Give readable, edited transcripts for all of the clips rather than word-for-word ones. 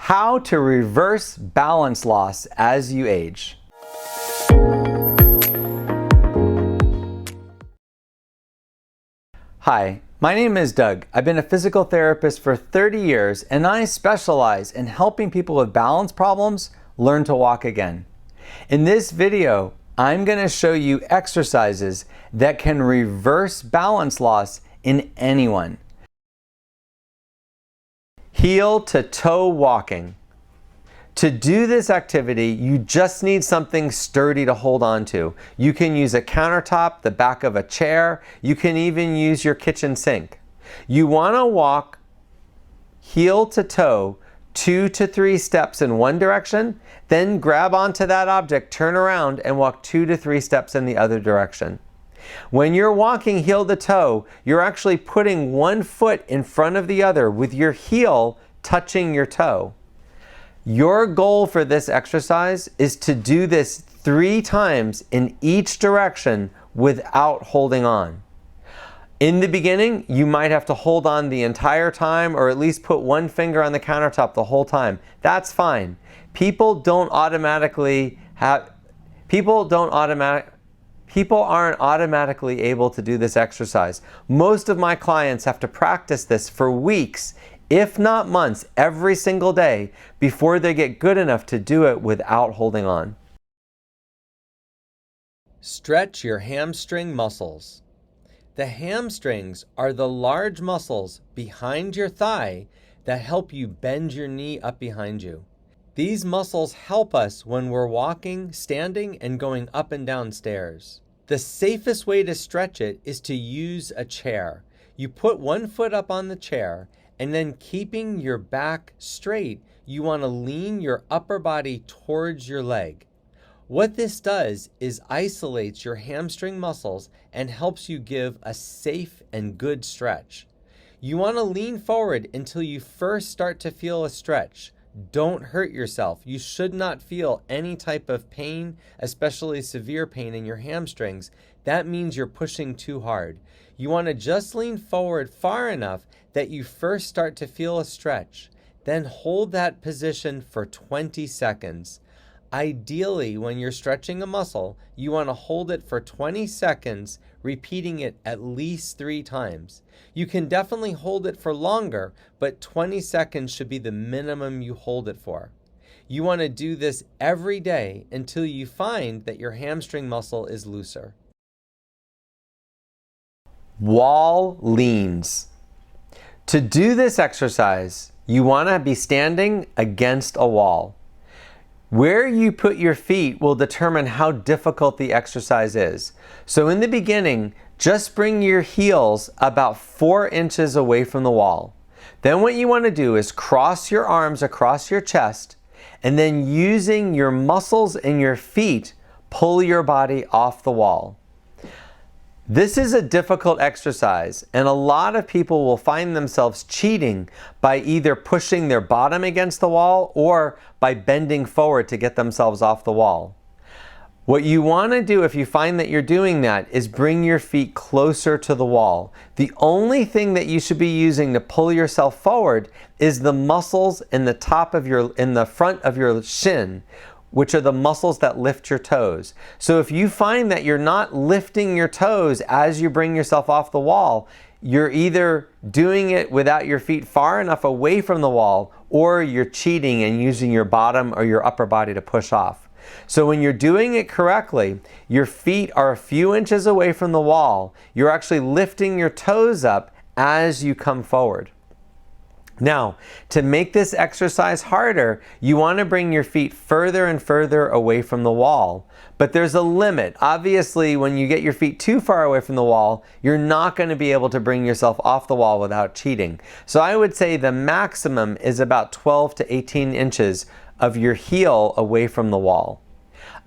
How to reverse balance loss as you age. Hi, my name is Doug. I've been a physical therapist for 30 years and I specialize in helping people with balance problems learn to walk again. In this video, I'm going to show you exercises that can reverse balance loss in anyone. Heel to toe walking. To do this activity, you just need something sturdy to hold on to. You can use a countertop, the back of a chair. You can even use your kitchen sink. You want to walk heel to toe 2 to 3 steps in one direction, then grab onto that object, turn around, and walk 2 to 3 steps in the other direction. When you're walking heel to toe, you're actually putting one foot in front of the other with your heel touching your toe. Your goal for this exercise is to do this 3 times in each direction without holding on. In the beginning, you might have to hold on the entire time or at least put one finger on the countertop the whole time. That's fine. People aren't automatically able to do this exercise. Most of my clients have to practice this for weeks, if not months, every single day before they get good enough to do it without holding on. Stretch your hamstring muscles. The hamstrings are the large muscles behind your thigh that help you bend your knee up behind you. These muscles help us when we're walking, standing, and going up and down stairs. The safest way to stretch it is to use a chair. You put one foot up on the chair, and then keeping your back straight, you want to lean your upper body towards your leg. What this does is isolates your hamstring muscles and helps you give a safe and good stretch. You want to lean forward until you first start to feel a stretch. Don't hurt yourself. You should not feel any type of pain, especially severe pain in your hamstrings. That means you're pushing too hard. You want to just lean forward far enough that you first start to feel a stretch. Then hold that position for 20 seconds. Ideally, when you're stretching a muscle, you want to hold it for 20 seconds, repeating it at least 3 times. You can definitely hold it for longer, but 20 seconds should be the minimum you hold it for. You want to do this every day until you find that your hamstring muscle is looser. Wall leans. To do this exercise, you want to be standing against a wall. Where you put your feet will determine how difficult the exercise is. So in the beginning, just bring your heels about 4 inches away from the wall. Then what you want to do is cross your arms across your chest, and then using your muscles in your feet, pull your body off the wall. This is a difficult exercise, and a lot of people will find themselves cheating by either pushing their bottom against the wall or by bending forward to get themselves off the wall. What you want to do if you find that you're doing that is bring your feet closer to the wall. The only thing that you should be using to pull yourself forward is the muscles in the front of your shin, which are the muscles that lift your toes. So if you find that you're not lifting your toes as you bring yourself off the wall, you're either doing it without your feet far enough away from the wall, or you're cheating and using your bottom or your upper body to push off. So when you're doing it correctly, your feet are a few inches away from the wall. You're actually lifting your toes up as you come forward. Now, to make this exercise harder, you want to bring your feet further and further away from the wall. But there's a limit. Obviously, when you get your feet too far away from the wall, you're not going to be able to bring yourself off the wall without cheating. So I would say the maximum is about 12 to 18 inches of your heel away from the wall.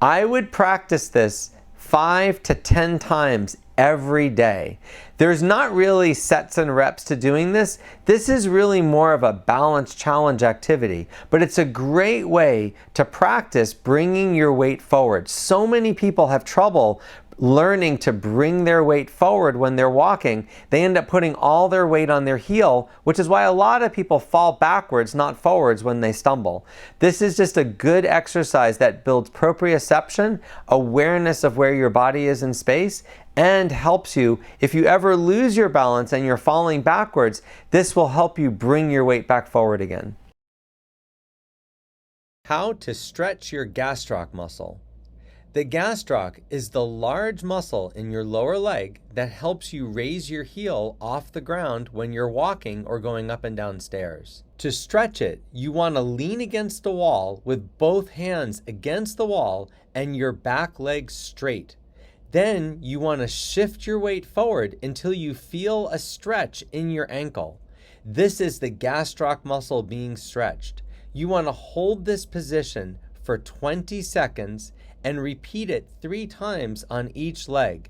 I would practice this 5 to 10 times every day. There's not really sets and reps to doing this. This is really more of a balance challenge activity, but it's a great way to practice bringing your weight forward. So many people have trouble learning to bring their weight forward when they're walking, they end up putting all their weight on their heel, which is why a lot of people fall backwards, not forwards, when they stumble. This is just a good exercise that builds proprioception, awareness of where your body is in space, and helps you, if you ever lose your balance and you're falling backwards, this will help you bring your weight back forward again. How to stretch your gastrock muscle. The gastrock is the large muscle in your lower leg that helps you raise your heel off the ground when you're walking or going up and down stairs. To stretch it, you want to lean against the wall with both hands against the wall and your back leg straight. Then you want to shift your weight forward until you feel a stretch in your ankle. This is the gastrock muscle being stretched. You want to hold this position for 20 seconds and repeat it 3 times on each leg.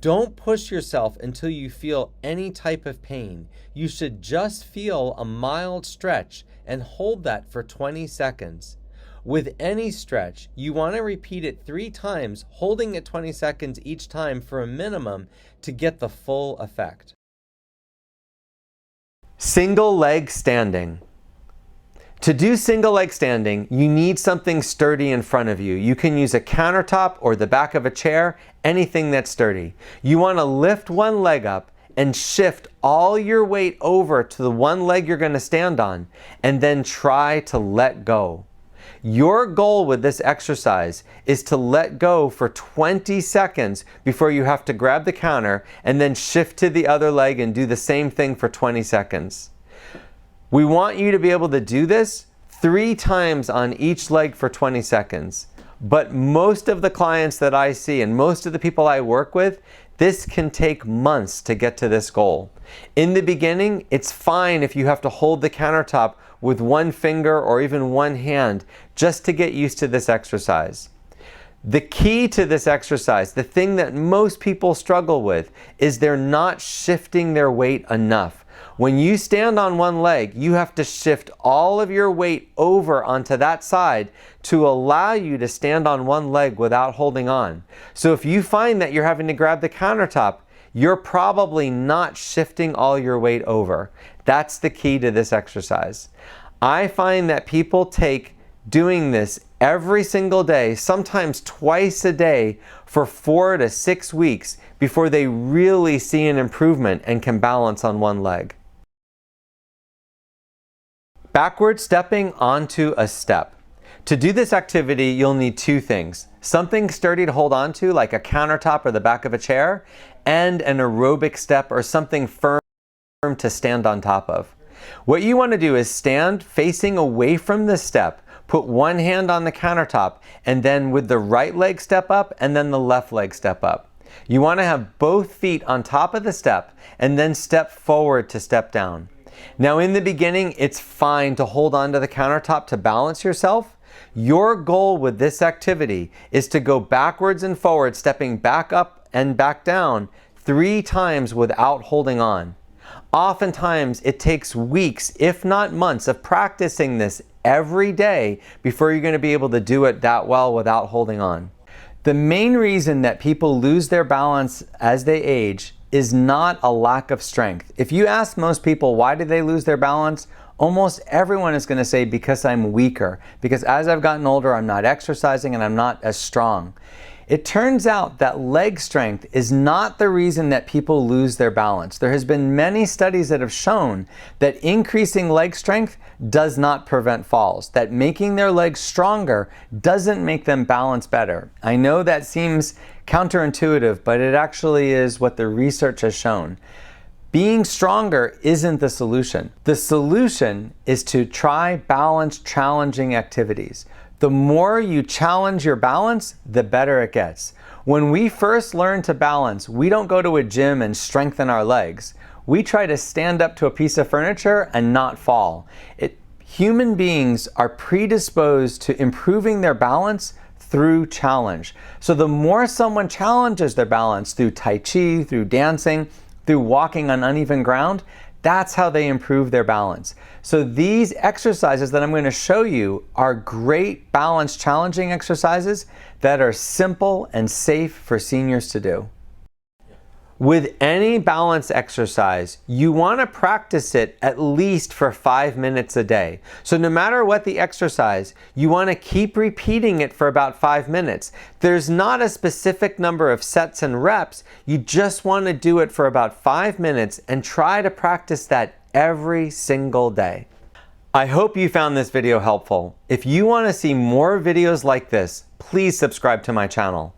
Don't push yourself until you feel any type of pain. You should just feel a mild stretch and hold that for 20 seconds. With any stretch, you want to repeat it 3 times, holding it 20 seconds each time for a minimum to get the full effect. Single leg standing. To do single leg standing, you need something sturdy in front of you. You can use a countertop or the back of a chair, anything that's sturdy. You want to lift one leg up and shift all your weight over to the one leg you're going to stand on, and then try to let go. Your goal with this exercise is to let go for 20 seconds before you have to grab the counter and then shift to the other leg and do the same thing for 20 seconds. We want you to be able to do this 3 times on each leg for 20 seconds. But most of the clients that I see and most of the people I work with, this can take months to get to this goal. In the beginning, it's fine if you have to hold the countertop with one finger or even one hand just to get used to this exercise. The key to this exercise, the thing that most people struggle with, is they're not shifting their weight enough. When you stand on one leg, you have to shift all of your weight over onto that side to allow you to stand on one leg without holding on. So if you find that you're having to grab the countertop, you're probably not shifting all your weight over. That's the key to this exercise. I find that people take doing this every single day, sometimes twice a day, for 4 to 6 weeks before they really see an improvement and can balance on one leg. Backward stepping onto a step. To do this activity, you'll need 2 things. Something sturdy to hold on to, like a countertop or the back of a chair, and an aerobic step or something firm to stand on top of. What you want to do is stand facing away from the step, put one hand on the countertop, and then with the right leg step up and then the left leg step up. You want to have both feet on top of the step and then step forward to step down. Now in the beginning, it's fine to hold on to the countertop to balance yourself. Your goal with this activity is to go backwards and forward, stepping back up and back down 3 times without holding on. Oftentimes, it takes weeks, if not months, of practicing this every day before you're going to be able to do it that well without holding on. The main reason that people lose their balance as they age is not a lack of strength. If you ask most people why did they lose their balance, almost everyone is going to say because I'm weaker, because as I've gotten older I'm not exercising and I'm not as strong. It turns out that leg strength is not the reason that people lose their balance. There has been many studies that have shown that increasing leg strength does not prevent falls, that making their legs stronger doesn't make them balance better. I know that seems counterintuitive, but it actually is what the research has shown. Being stronger isn't the solution. The solution is to try balance challenging activities. The more you challenge your balance, the better it gets. When we first learn to balance, we don't go to a gym and strengthen our legs. We try to stand up to a piece of furniture and not fall. Human beings are predisposed to improving their balance through challenge. So the more someone challenges their balance through Tai Chi, through dancing, through walking on uneven ground, That's how they improve their balance. So these exercises that I'm going to show you are great balance challenging exercises that are simple and safe for seniors to do. With any balance exercise, you want to practice it at least for 5 minutes a day. So no matter what the exercise, you want to keep repeating it for about 5 minutes. There's not a specific number of sets and reps. You just want to do it for about 5 minutes and try to practice that every single day. I hope you found this video helpful. If you want to see more videos like this, please subscribe to my channel.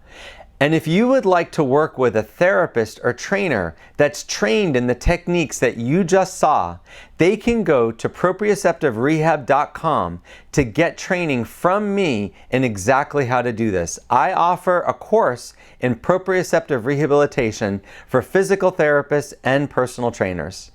And if you would like to work with a therapist or trainer that's trained in the techniques that you just saw, they can go to proprioceptiverehab.com to get training from me in exactly how to do this. I offer a course in proprioceptive rehabilitation for physical therapists and personal trainers.